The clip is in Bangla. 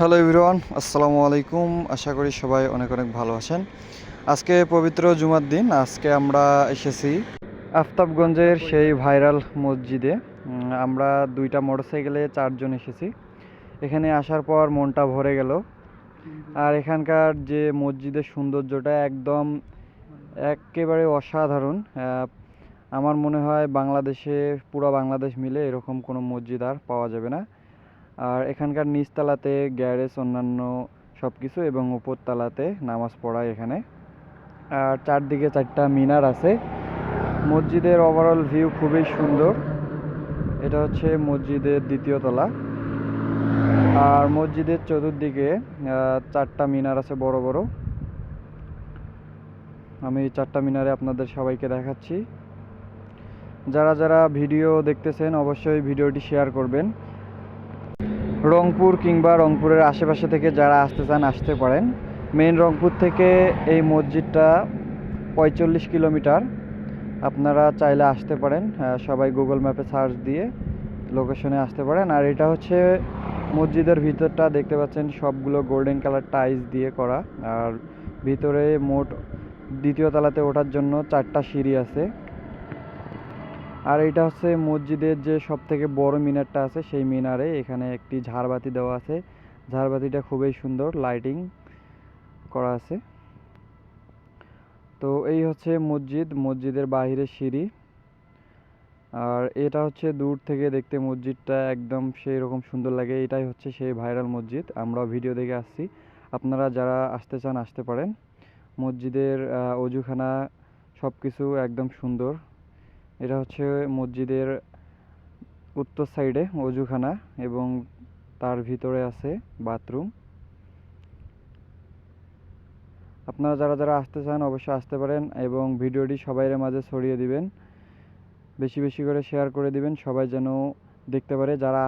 হ্যালো এভরিওয়ান, আসসালামু আলাইকুম। আশা করি সবাই অনেক অনেক ভালো আছেন। আজকে পবিত্র জুমার দিন। আজকে আমরা এসেছি আফতাবগঞ্জের সেই ভাইরাল মসজিদে। আমরা 2টা মোটরসাইকেলে 4 জন এসেছি। এখানে আসার পর মনটা ভরে গেল। আর এখানকার যে মসজিদের সৌন্দর্যটা একদম একেবারে অসাধারণ। আমার মনে হয় বাংলাদেশে, পুরো বাংলাদেশ মিলে এরকম কোনো মসজিদ আর পাওয়া যাবে না। আর এখানকার নিচতলাতে গ্যারেজ, অন্যান্য সব কিছু, এবং উপরতলাতে নামাজ পড়ায় এখানে। আর চারদিকে 4টা মিনার আছে। মসজিদের ওভারঅল ভিউ খুবই সুন্দর। এটা হচ্ছে মসজিদের 2য় তলা। আর মসজিদের চতুর্দিকে 4টা মিনার আছে বড় বড়। আমি 4টা মিনারে আপনাদের সবাইকে দেখাচ্ছি। যারা যারা ভিডিও দেখতেছেন অবশ্যই ভিডিওটি শেয়ার করবেন। রংপুর কিংবা রংপুরের আশেপাশে থেকে যারা আসতে চান আসতে পারেন। মেইন রংপুর থেকে এই মসজিদটা 45 কিলোমিটার। আপনারা চাইলে আসতে পারেন, সবাই গুগল ম্যাপে সার্চ দিয়ে লোকেশনে আসতে পারেন। আর এটা হচ্ছে মসজিদের ভিতরটা, দেখতে পাচ্ছেন সবগুলো গোল্ডেন কালার টাইলস দিয়ে করা। আর ভিতরে মোট 2য় তলাতে ওঠার জন্য 4টা সিঁড়ি আছে। আর এটা হচ্ছে মসজিদের যে সব থেকে বড় মিনারটা আছে, সেই মিনারে এখানে একটি ঝাড়বাতি দেওয়া আছে। ঝাড়বাতিটা খুবই সুন্দর লাইটিং করা আছে। তো এই হচ্ছে মসজিদের বাইরের সিঁড়ি। আর এটা হচ্ছে দূর থেকে দেখতে মসজিদটা একদম সেই রকম সুন্দর লাগে। এটাই হচ্ছে সেই ভাইরাল মসজিদ, আমরা ভিডিও দেখে আসছি। আপনারা যারা আসতে চান আসতে পারেন। মসজিদের অজুখানা সব কিছু একদম সুন্দর। এটা হচ্ছে মসজিদের উত্তর সাইডে অজুখানা, এবং তার ভিতরে আছে বাথরুম। আপনারা যারা যারা আসতে চান অবশ্যই আসতে পারেন, এবং ভিডিওটি সবাইয়ের মাঝে ছড়িয়ে দিবেন, বেশি বেশি করে শেয়ার করে দিবেন, সবাই যেন দেখতে পারে যারা